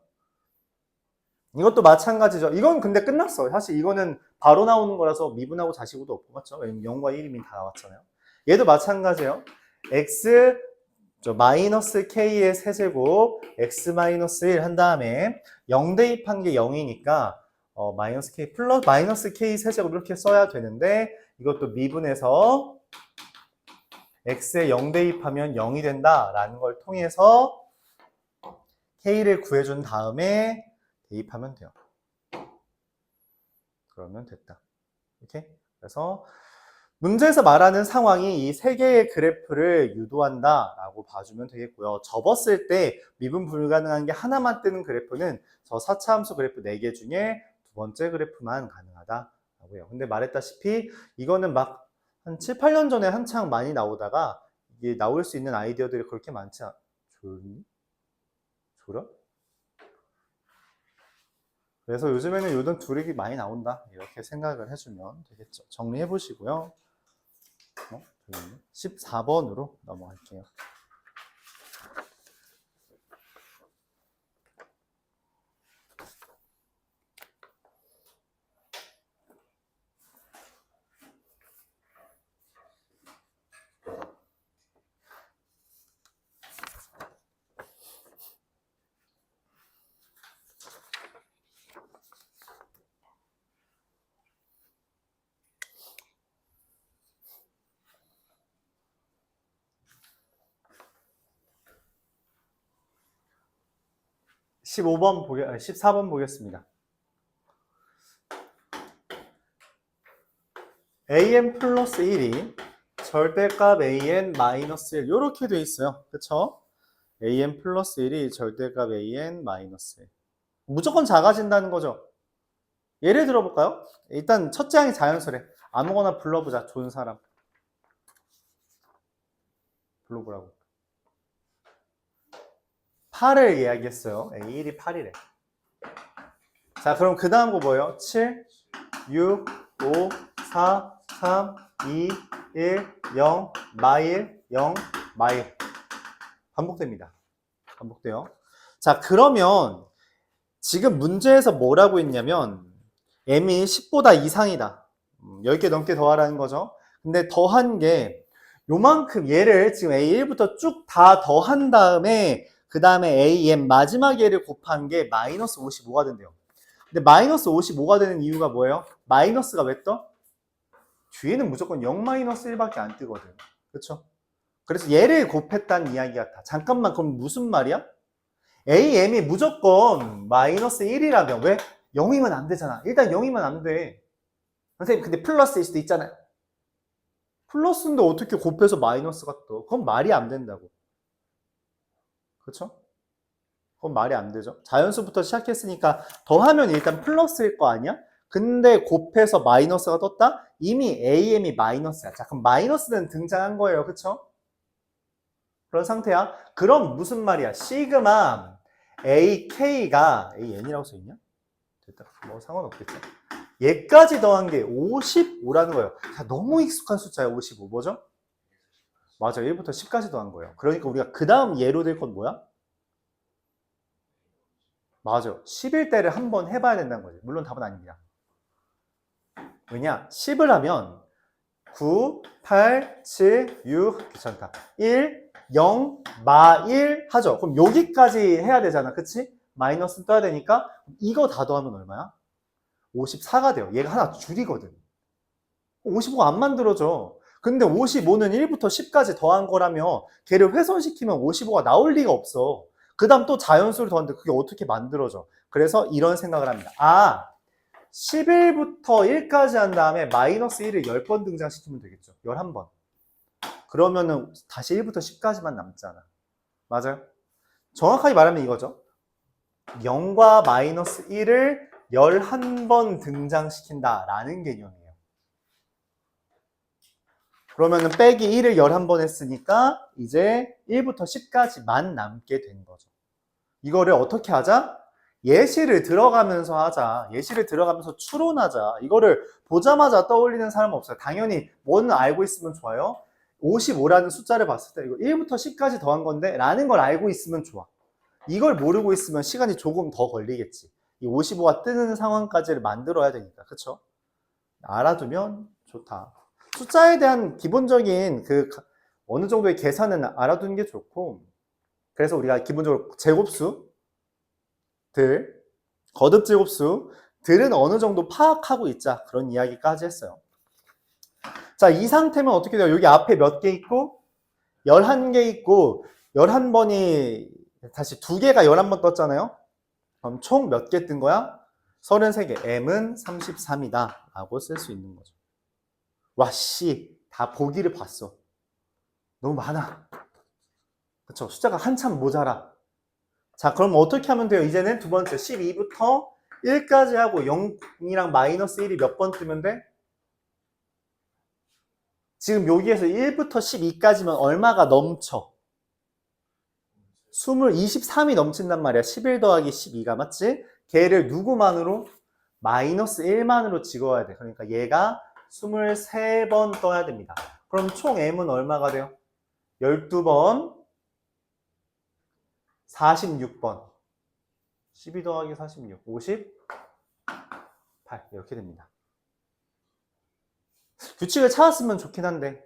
S1: 이것도 마찬가지죠. 이건 근데 끝났어. 사실 이거는 바로 나오는 거라서 미분하고 자시고도 없고, 맞죠? 왜냐면 0과 1이면 다 나왔잖아요. 얘도 마찬가지예요. x 마이너스 k의 세제곱 x 마이너스 1 한 다음에 0 대입한 게 0이니까 마이너스 k 플러스 마이너스 k 세제곱 이렇게 써야 되는데 이것도 미분해서 x에 0 대입하면 0이 된다라는 걸 통해서 k를 구해준 다음에 대입하면 돼요. 그러면 됐다. 이렇게. 그래서 문제에서 말하는 상황이 이 세 개의 그래프를 유도한다라고 봐주면 되겠고요. 접었을 때 미분 불가능한 게 하나만 뜨는 그래프는 저 4차 함수 그래프 4개 중에 두 번째 그래프만 가능하다라고요. 근데 말했다시피 이거는 막 한 7, 8년 전에 한창 많이 나오다가 이게 나올 수 있는 아이디어들이 그렇게 많지 않... 졸아? 그래서 요즘에는 요런 둘이 많이 나온다 이렇게 생각을 해주면 되겠죠. 정리해 보시고요. 14번으로 넘어갈게요. (15번) 14번 보겠습니다. an 플러스 1이 절대값 an 마이너스 1 이렇게 돼 있어요. 그쵸? an 플러스 1이 절대값 an 마이너스 1 무조건 작아진다는 거죠. 예를 들어볼까요? 일단 첫째 항이 자연수래. 아무거나 불러보자. 좋은 사람 불러보라고. 8을 이야기했어요. A1이 8이래. 자, 그럼 그 다음 거 뭐예요? 7, 6, 5, 4, 3, 2, 1, 0, 마일, 0, 마일. 반복됩니다. 반복돼요. 자, 그러면 지금 문제에서 뭐라고 했냐면 m이 10보다 이상이다. 10개 넘게 더하라는 거죠. 근데 더한 게 요만큼 얘를 지금 A1부터 쭉 다 더한 다음에 그 다음에 AM 마지막 얘를 곱한 게 마이너스 55가 된대요. 근데 마이너스 55가 되는 이유가 뭐예요? 마이너스가 왜 떠? 뒤에는 무조건 0 마이너스 1밖에 안 뜨거든. 그렇죠? 그래서 얘를 곱했다는 이야기 같아. 잠깐만, 그럼 무슨 말이야? AM이 무조건 마이너스 1이라면 왜? 0이면 안 되잖아. 일단 0이면 안 돼. 선생님, 근데 플러스일 수도 있잖아요. 플러스인데 어떻게 곱해서 마이너스가 떠? 그건 말이 안 된다고. 그렇죠? 그건 말이 안 되죠. 자연수부터 시작했으니까 더하면 일단 플러스일 거 아니야? 근데 곱해서 마이너스가 떴다? 이미 AM이 마이너스야. 자, 그럼 마이너스는 등장한 거예요. 그쵸? 그런 상태야. 그럼 무슨 말이야? 시그마 AK가 AN이라고 써있냐? 됐다. 뭐 상관없겠죠. 얘까지 더한 게 55라는 거예요. 자, 너무 익숙한 숫자야. 55. 뭐죠? 맞아. 1부터 10까지 더한 거예요. 그러니까 우리가 그 다음 예로 될 건 뭐야? 맞아. 11대를 한번 해봐야 된다는 거지. 물론 답은 아닙니다. 왜냐? 10을 하면 9, 8, 7, 6, 귀찮다. 1, 0, 마 1 하죠. 그럼 여기까지 해야 되잖아. 그치? 마이너스 떠야 되니까 이거 다 더하면 얼마야? 54가 돼요. 얘가 하나 줄이거든. 55가 안 만들어져. 근데 55는 1부터 10까지 더한 거라며 걔를 훼손시키면 55가 나올 리가 없어. 그 다음 또 자연수를 더하는데 그게 어떻게 만들어져? 그래서 이런 생각을 합니다. 아, 11부터 1까지 한 다음에 마이너스 1을 10번 등장시키면 되겠죠. 11번. 그러면은 다시 1부터 10까지만 남잖아. 맞아요? 정확하게 말하면 이거죠. 0과 마이너스 1을 11번 등장시킨다라는 개념이에요. 그러면은 빼기 1을 11번 했으니까 이제 1부터 10까지만 남게 된 거죠. 이거를 어떻게 하자? 예시를 들어가면서 하자. 예시를 들어가면서 추론하자. 이거를 보자마자 떠올리는 사람은 없어요. 당연히 뭐는 알고 있으면 좋아요. 55라는 숫자를 봤을 때 이거 1부터 10까지 더한 건데 라는 걸 알고 있으면 좋아. 이걸 모르고 있으면 시간이 조금 더 걸리겠지. 이 55가 뜨는 상황까지를 만들어야 되니까. 그쵸? 알아두면 좋다. 숫자에 대한 기본적인 그 어느 정도의 계산은 알아두는 게 좋고, 그래서 우리가 기본적으로 제곱수 거듭 제곱수들은 어느 정도 파악하고 있자. 그런 이야기까지 했어요. 자, 이 상태면 어떻게 돼요? 여기 앞에 몇 개 있고 11개 있고 11번이 다시 2개가 11번 떴잖아요. 그럼 총 몇 개 뜬 거야? 33개. m은 33이다 라고 쓸 수 있는 거죠. 와, 씨, 다 보기를 봤어. 너무 많아. 그쵸? 숫자가 한참 모자라. 자, 그럼 어떻게 하면 돼요? 이제는 두 번째 12부터 1까지 하고 0이랑 마이너스 1이 몇 번 뜨면 돼? 지금 여기에서 1부터 12까지면 얼마가 넘쳐? 23이 넘친단 말이야. 11 더하기 12가 맞지? 걔를 누구만으로? 마이너스 1만으로 찍어야 돼. 그러니까 얘가 23번 떠야 됩니다. 그럼 총 m은 얼마가 돼요? 12번, 46번. 12 더하기 46, 58 이렇게 됩니다. 규칙을 찾았으면 좋긴 한데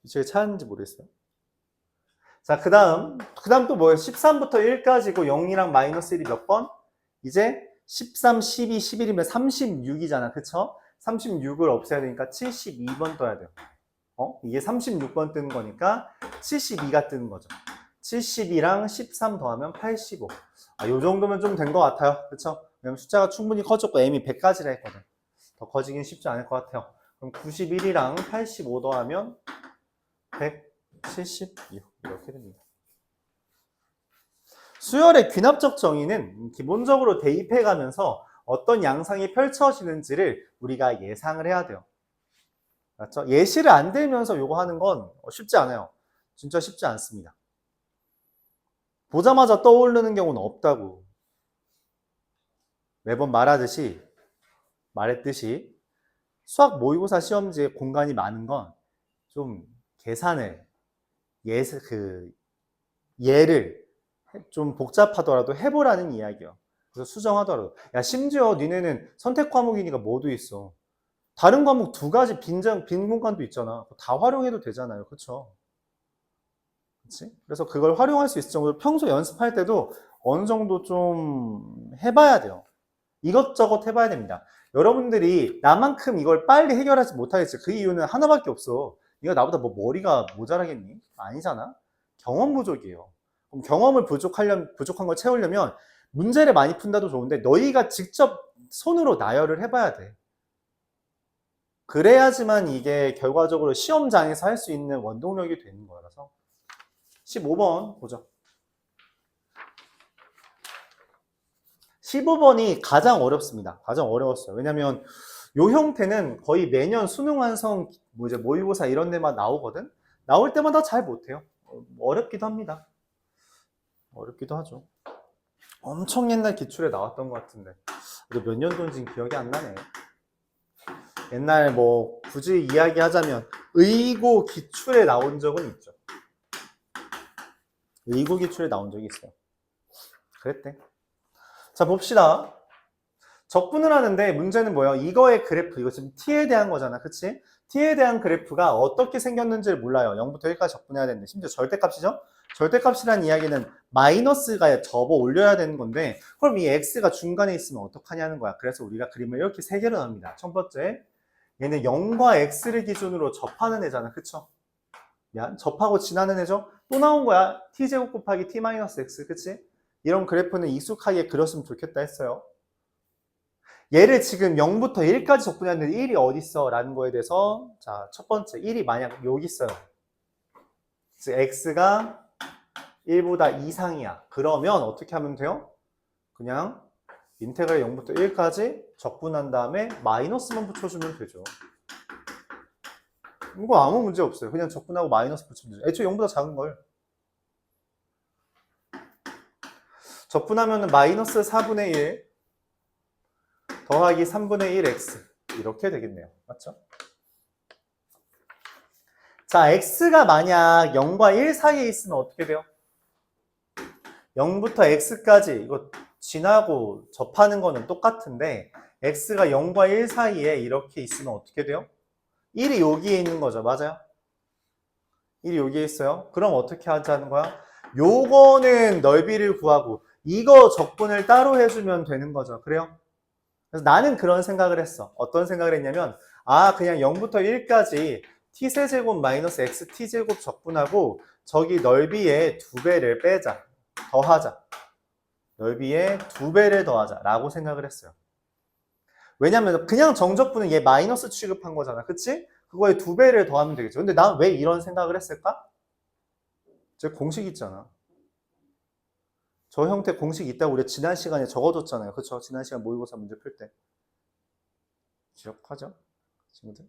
S1: 규칙을 찾았는지 모르겠어요. 자, 그 다음 또 뭐예요? 13부터 1까지고 0이랑 마이너스 1이 몇 번? 이제 13, 12, 11이면 36이잖아. 그쵸? 36을 없애야 되니까 72번 떠야 돼요. 이게 36번 뜨는 거니까 72가 뜨는 거죠. 72랑 13 더하면 85. 요 정도면 좀 된 것 같아요. 그쵸? 왜냐면 숫자가 충분히 커졌고 m이 100까지라 했거든. 더 커지긴 쉽지 않을 것 같아요. 그럼 91이랑 85 더하면 176 이렇게 됩니다. 수열의 귀납적 정의는 기본적으로 대입해가면서 어떤 양상이 펼쳐지는지를 우리가 예상을 해야 돼요. 맞죠? 예시를 안 들면서 요거 하는 건 쉽지 않아요. 진짜 쉽지 않습니다. 보자마자 떠오르는 경우는 없다고. 매번 말했듯이 수학 모의고사 시험지에 공간이 많은 건 좀 계산을 예를 좀 복잡하더라도 해보라는 이야기예요. 그래서 수정하더라도 야, 심지어 니네는 선택 과목이니까 뭐도 있어. 다른 과목 2가지 빈 공간도 있잖아. 다 활용해도 되잖아요. 그쵸? 그치? 그래서 그걸 활용할 수 있을 정도로 평소 연습할 때도 어느 정도 좀 해봐야 돼요. 이것저것 해봐야 됩니다. 여러분들이 나만큼 이걸 빨리 해결하지 못하겠지. 그 이유는 하나밖에 없어. 네가 나보다 뭐 머리가 모자라겠니? 아니잖아. 경험 부족이에요. 그럼 경험을 부족한 걸 채우려면 문제를 많이 푼다도 좋은데 너희가 직접 손으로 나열을 해봐야 돼. 그래야지만 이게 결과적으로 시험장에서 할 수 있는 원동력이 되는 거라서. 15번 보죠. 15번이 가장 어렵습니다. 가장 어려웠어요. 왜냐면 요 형태는 거의 매년 수능 완성 이제 모의고사 이런 데만 나오거든. 나올 때마다 잘 못해요. 어렵기도 합니다. 어렵기도 하죠. 엄청 옛날 기출에 나왔던 것 같은데 몇 년도인지 기억이 안 나네. 옛날 뭐 굳이 이야기하자면 의고 기출에 나온 적은 있죠. 의고 기출에 나온 적이 있어요. 그랬대. 자, 봅시다. 적분을 하는데 문제는 뭐예요? 이거의 그래프, 이거 지금 t에 대한 거잖아. 그치? t에 대한 그래프가 어떻게 생겼는지를 몰라요. 0부터 1까지 적분해야 되는데 심지어 절대값이죠? 절대값이라는 이야기는 마이너스가 접어 올려야 되는 건데 그럼 이 x가 중간에 있으면 어떡하냐는 거야. 그래서 우리가 그림을 이렇게 3개로 나눕니다. 첫 번째, 얘는 0과 x를 기준으로 접하는 애잖아. 그쵸? 접하고 지나는 애죠? 또 나온 거야. t제곱 곱하기 t-x. 그치? 이런 그래프는 익숙하게 그렸으면 좋겠다 했어요. 얘를 지금 0부터 1까지 적분했는데 1이 어디 있어? 라는 거에 대해서 자, 첫 번째 1이 만약 여기 있어요. 즉 x가 1보다 이상이야. 그러면 어떻게 하면 돼요? 그냥 인테그랄 0부터 1까지 적분한 다음에 마이너스만 붙여주면 되죠. 이거 아무 문제 없어요. 그냥 적분하고 마이너스 붙이면 되죠. 애초에 0보다 작은 걸. 적분하면 마이너스 4분의 1 더하기 3분의 1x 이렇게 되겠네요. 맞죠? 자, x가 만약 0과 1 사이에 있으면 어떻게 돼요? 0부터 x까지 이거 지나고 접하는 거는 똑같은데 x가 0과 1 사이에 이렇게 있으면 어떻게 돼요? 1이 여기에 있는 거죠. 맞아요? 1이 여기에 있어요. 그럼 어떻게 하자는 거야? 요거는 넓이를 구하고 이거 적분을 따로 해주면 되는 거죠. 그래요? 그래서 나는 그런 생각을 했어. 어떤 생각을 했냐면 그냥 0부터 1까지 t세제곱 마이너스 xt제곱 적분하고 저기 넓이의 2배를 빼자. 더하자. 넓이의 2배를 더하자라고 생각을 했어요. 왜냐면 그냥 정적분은 얘 마이너스 취급한 거잖아. 그치? 그거에 2배를 더하면 되겠죠. 근데 난 왜 이런 생각을 했을까? 저 공식 있잖아. 저 형태 공식 있다고 우리 지난 시간에 적어줬잖아요. 그쵸? 지난 시간 모의고사 문제 풀 때. 기억하죠? 친구들?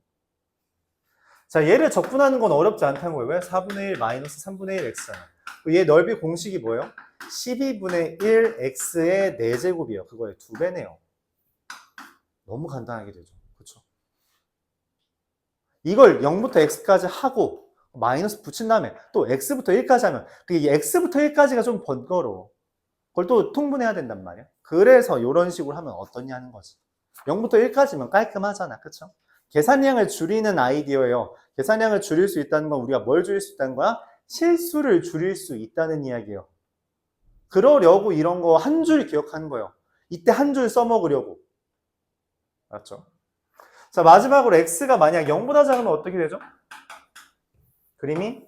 S1: 자, 얘를 적분하는 건 어렵지 않다는 거예요. 왜? 4분의 1 마이너스 3분의 1 x잖아. 얘 넓이 공식이 뭐예요? 12분의 1 x의 4제곱이에요. 그거의 2배네요. 너무 간단하게 되죠. 그쵸? 이걸 0부터 x까지 하고 마이너스 붙인 다음에 또 x부터 1까지 하면 이 x부터 1까지가 좀 번거로워. 그걸 또 통분해야 된단 말이야. 그래서 이런 식으로 하면 어떠냐는 거지. 0부터 1까지면 깔끔하잖아. 그쵸? 계산량을 줄이는 아이디어예요. 계산량을 줄일 수 있다는 건 우리가 뭘 줄일 수 있다는 거야? 실수를 줄일 수 있다는 이야기예요. 그러려고 이런 거 한 줄 기억하는 거예요. 이때 한 줄 써먹으려고. 알았죠? 자, 마지막으로 x가 만약 0보다 작으면 어떻게 되죠? 그림이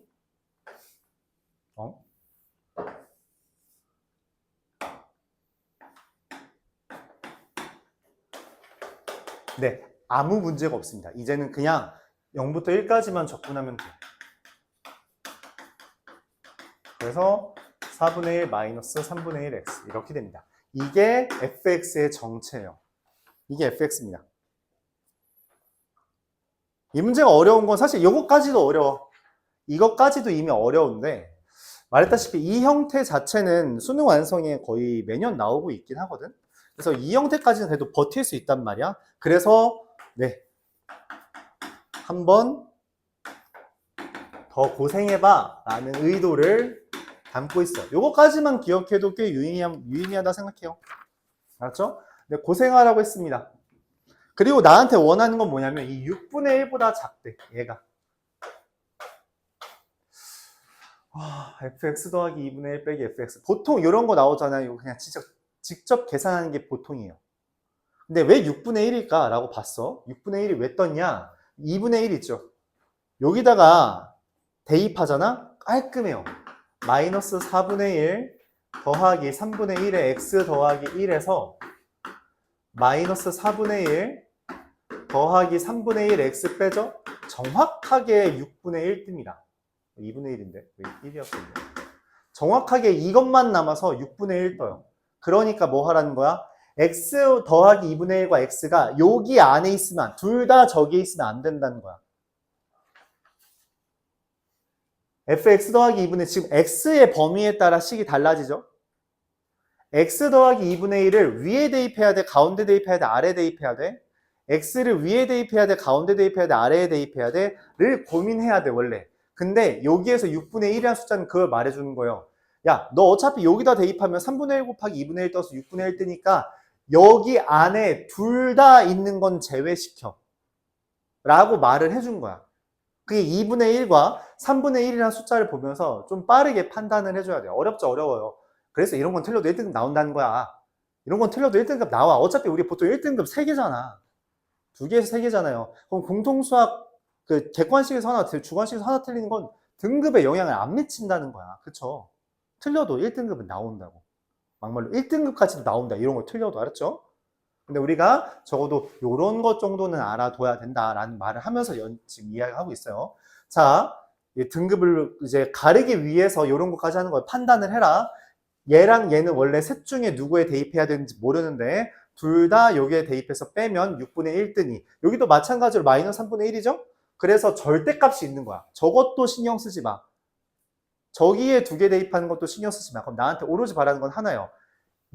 S1: 네, 아무 문제가 없습니다. 이제는 그냥 0부터 1까지만 적분하면 돼요. 그래서 4분의 1 마이너스 3분의 1 x 이렇게 됩니다. 이게 fx의 정체예요. 이게 fx입니다. 이 문제가 어려운 건 사실 이것까지도 어려워. 이것까지도 이미 어려운데 말했다시피 이 형태 자체는 수능 완성에 거의 매년 나오고 있긴 하거든. 그래서 이 형태까지는 그래도 버틸 수 있단 말이야. 그래서 네, 한번 더 고생해봐 라는 의도를 담고 있어. 요거까지만 기억해도 꽤 유의미하다 생각해요. 알았죠? 네, 고생하라고 했습니다. 그리고 나한테 원하는 건 뭐냐면 이 6분의 1보다 작대. 얘가 fx 더하기 2분의 1 빼기 fx. 보통 이런 거 나오잖아요. 이거 그냥 진짜 직접 계산하는 게 보통이에요. 근데 왜 6분의 1일까? 라고 봤어. 6분의 1이 왜 떴냐? 2분의 1 있죠. 여기다가 대입하잖아? 깔끔해요. 마이너스 4분의 1 더하기 3분의 1의 x 더하기 1에서 마이너스 4분의 1 더하기 3분의 1 x 빼죠? 정확하게 6분의 1 뜹니다. 2분의 1인데 왜 1이었는데 정확하게 이것만 남아서 6분의 1 떠요. 그러니까 뭐 하라는 거야? x 더하기 2분의 1과 x가 여기 안에 있으면 둘 다 저기에 있으면 안 된다는 거야. fx 더하기 2분의 지금 x의 범위에 따라 식이 달라지죠? x 더하기 2분의 1을 위에 대입해야 돼? 가운데 대입해야 돼? 아래 대입해야 돼? x를 위에 대입해야 돼? 가운데 대입해야 돼? 아래에 대입해야 돼? 를 고민해야 돼 원래. 근데 여기에서 6분의 1이라는 숫자는 그걸 말해주는 거예요. 야, 너 어차피 여기다 대입하면 3분의 1 곱하기 2분의 1 떠서 6분의 1 뜨니까 여기 안에 둘 다 있는 건 제외시켜 라고 말을 해준 거야. 그게 2분의 1과 3분의 1이라는 숫자를 보면서 좀 빠르게 판단을 해줘야 돼요. 어렵죠? 어려워요. 그래서 이런 건 틀려도 1등급 나온다는 거야. 이런 건 틀려도 1등급 나와. 어차피 우리 보통 1등급 3개잖아. 2개에서 3개잖아요. 그럼 공통수학 그 객관식에서 하나, 주관식에서 하나 틀리는 건 등급에 영향을 안 미친다는 거야. 그쵸? 틀려도 1등급은 나온다고. 막말로 1등급까지도 나온다. 이런 거 틀려도. 알았죠? 근데 우리가 적어도 이런 것 정도는 알아둬야 된다라는 말을 하면서 지금 이야기하고 있어요. 자, 등급을 이제 가르기 위해서 이런 것까지 하는 걸 판단을 해라. 얘랑 얘는 원래 셋 중에 누구에 대입해야 되는지 모르는데 둘 다 여기에 대입해서 빼면 6분의 1 뜨니 여기도 마찬가지로 마이너스 3분의 1이죠? 그래서 절대값이 있는 거야. 저것도 신경 쓰지 마. 저기에 2개 대입하는 것도 신경 쓰지 마. 그럼 나한테 오로지 바라는 건 하나예요.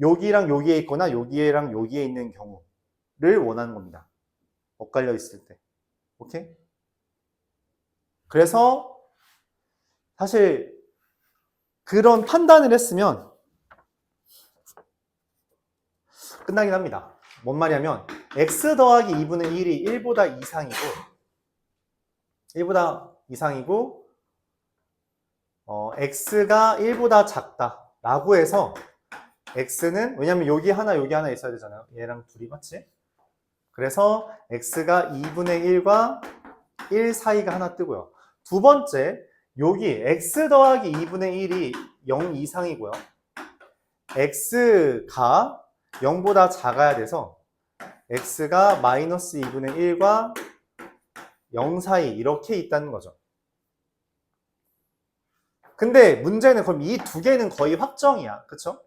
S1: 여기랑 여기에 있거나 여기랑 여기에 있는 경우를 원하는 겁니다. 엇갈려 있을 때. 오케이? 그래서 사실 그런 판단을 했으면 끝나긴 합니다. 뭔 말이냐면 x 더하기 2분의 1이 1보다 이상이고 x가 1보다 작다라고 해서 x는 왜냐면 여기 하나 있어야 되잖아요. 얘랑 둘이 맞지? 그래서 x가 2분의 1과 1 사이가 하나 뜨고요. 두 번째, 여기 x 더하기 2분의 1이 0 이상이고요. x가 0보다 작아야 돼서 x가 마이너스 2분의 1과 0 사이 이렇게 있다는 거죠. 근데 문제는 그럼 이 두 개는 거의 확정이야. 그쵸?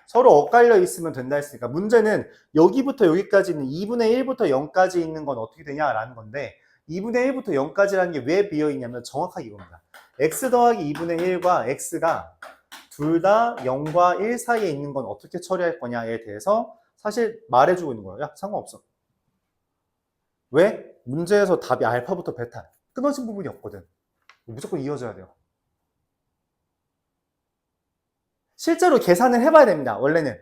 S1: 서로 엇갈려 있으면 된다 했으니까 문제는 여기부터 여기까지 있는 2분의 1부터 0까지 있는 건 어떻게 되냐라는 건데 2분의 1부터 0까지라는 게 왜 비어있냐면 정확하게 이겁니다. x 더하기 2분의 1과 x가 둘 다 0과 1 사이에 있는 건 어떻게 처리할 거냐에 대해서 사실 말해주고 있는 거예요. 야, 상관없어. 왜? 문제에서 답이 알파부터 베타 끊어진 부분이 없거든. 무조건 이어져야 돼요. 실제로 계산을 해봐야 됩니다. 원래는.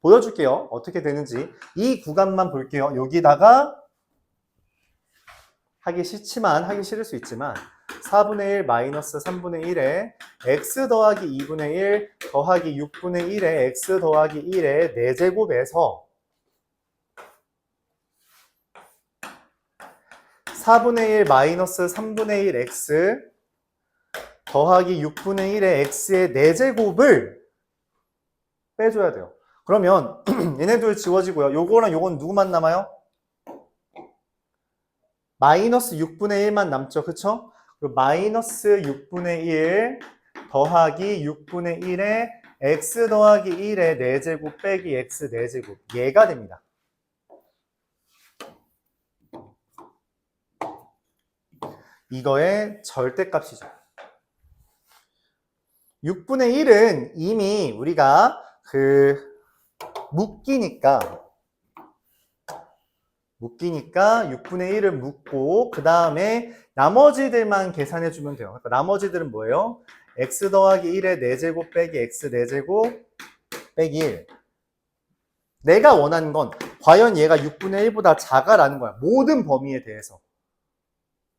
S1: 보여줄게요. 어떻게 되는지. 이 구간만 볼게요. 여기다가 하기 싫지만, 하기 싫을 수 있지만 4분의 1 마이너스 3분의 1에 x 더하기 2분의 1 더하기 6분의 1에 x 더하기 1의 4제곱에서 4분의 1 마이너스 3분의 1 x 더하기 6분의 1의 x의 4제곱을 빼줘야 돼요. 그러면 얘네들 지워지고요. 요거랑 요건 누구만 남아요? 마이너스 6분의 1만 남죠. 그쵸? 그리고 마이너스 6분의 1 더하기 6분의 1에 x 더하기 1의 4제곱 빼기 x 4제곱 얘가 됩니다. 이거의 절대값이죠. 6분의 1은 이미 우리가 묶이니까 6분의 1을 묶고 그 다음에 나머지들만 계산해주면 돼요. 그러니까 나머지들은 뭐예요? x 더하기 1의 4제곱 빼기 x 4제곱 빼기 1. 내가 원하는 건 과연 얘가 6분의 1보다 작아라는 거야. 모든 범위에 대해서.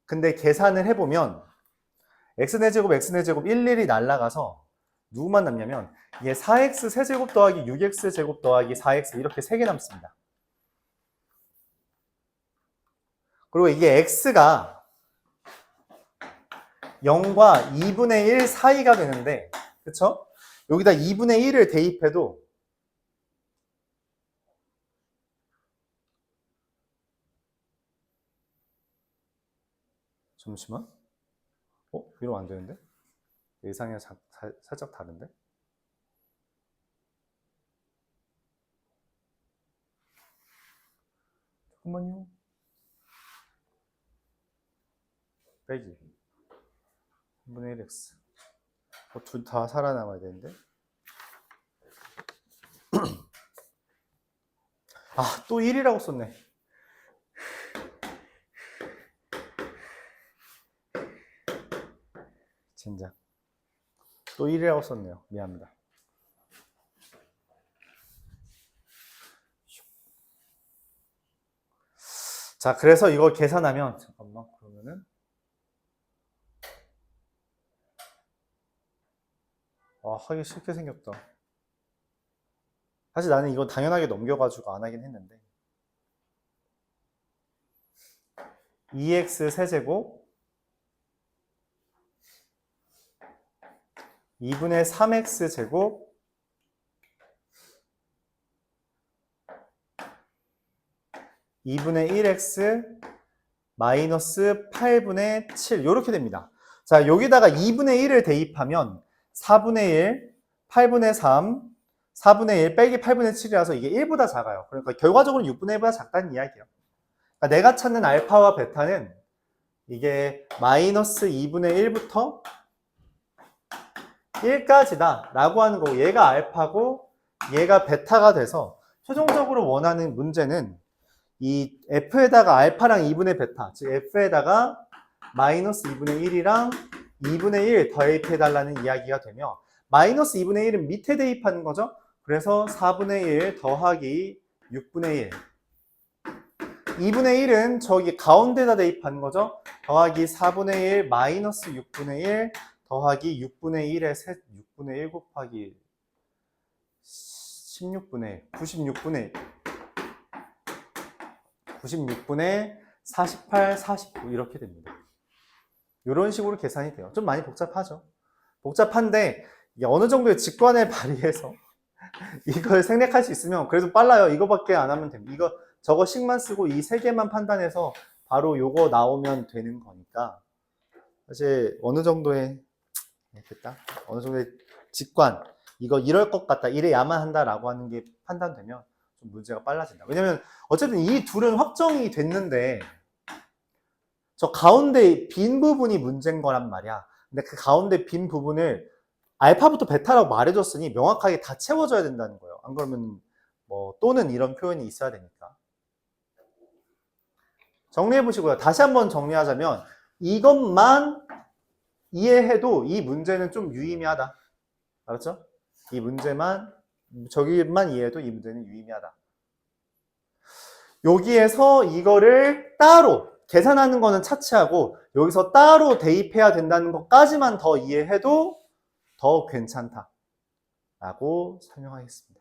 S1: 근데 계산을 해보면 x 4제곱 x 4제곱 1, 1이 날라가서 누구만 남냐면 이게 4x 세제곱 더하기 6x 제곱 더하기 4x 이렇게 3개 남습니다. 그리고 이게 x가 0과 2분의 1 사이가 되는데 그쵸? 여기다 2분의 1을 대입해도 잠시만 이러면 안 되는데? 예상이랑 살짝 다른데? 잠깐만요. 빼기 3분의 1x 둘 다 살아남아야 되는데 또 1이라고 썼네. 진짜 또 1이라고 썼네요. 미안합니다. 자, 그래서 이걸 계산하면 잠깐만 그러면은 하기 싫게 생겼다. 사실 나는 이거 당연하게 넘겨가지고 안 하긴 했는데 2x 세제곱 2분의 3x 제곱 (2분의 1x) 마이너스 8분의 7 이렇게 됩니다. 자, 여기다가 2분의 1을 대입하면 4분의 1, 8분의 3, 4분의 1 빼기 8분의 7이라서 이게 1보다 작아요. 그러니까 결과적으로 6분의 1보다 작다는 이야기예요. 그러니까 내가 찾는 알파와 베타는 이게 마이너스 2분의 1부터 1까지다 라고 하는 거고 얘가 알파고 얘가 베타가 돼서 최종적으로 원하는 문제는 이 f에다가 알파랑 2분의 베타 즉 f에다가 마이너스 2분의 1이랑 2분의 1 대입해달라는 이야기가 되며 마이너스 2분의 1은 밑에 대입하는 거죠. 그래서 4분의 1 더하기 6분의 1 2분의 1은 저기 가운데다 대입하는 거죠. 더하기 4분의 1 마이너스 6분의 1 더하기 6분의 1에 6분의 1 곱하기 16분의 1 96분의 48 49 이렇게 됩니다. 이런 식으로 계산이 돼요. 좀 많이 복잡하죠. 복잡한데 이게 어느 정도의 직관을 발휘해서 이걸 생략할 수 있으면 그래도 빨라요. 이거밖에 안 하면 됩니다. 이거 저거씩만 쓰고 이 세 개만 판단해서 바로 요거 나오면 되는 거니까 사실 어느 정도의 됐다. 어느 정도의 직관 이거 이럴 것 같다. 이래야만 한다라고 하는 게 판단되면 좀 문제가 빨라진다. 왜냐면 어쨌든 이 둘은 확정이 됐는데 저 가운데 빈 부분이 문제인 거란 말이야. 근데 그 가운데 빈 부분을 알파부터 베타라고 말해줬으니 명확하게 다 채워줘야 된다는 거예요. 안 그러면 뭐 또는 이런 표현이 있어야 되니까. 정리해 보시고요. 다시 한번 정리하자면 이것만 이해해도 이 문제는 좀 유의미하다. 알았죠? 이 문제만 저기만 이해해도 이 문제는 유의미하다. 여기에서 이거를 따로 계산하는 거는 차치하고 여기서 따로 대입해야 된다는 것까지만 더 이해해도 더 괜찮다 라고 설명하겠습니다.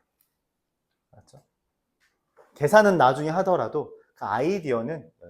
S1: 알았죠? 계산은 나중에 하더라도 그 아이디어는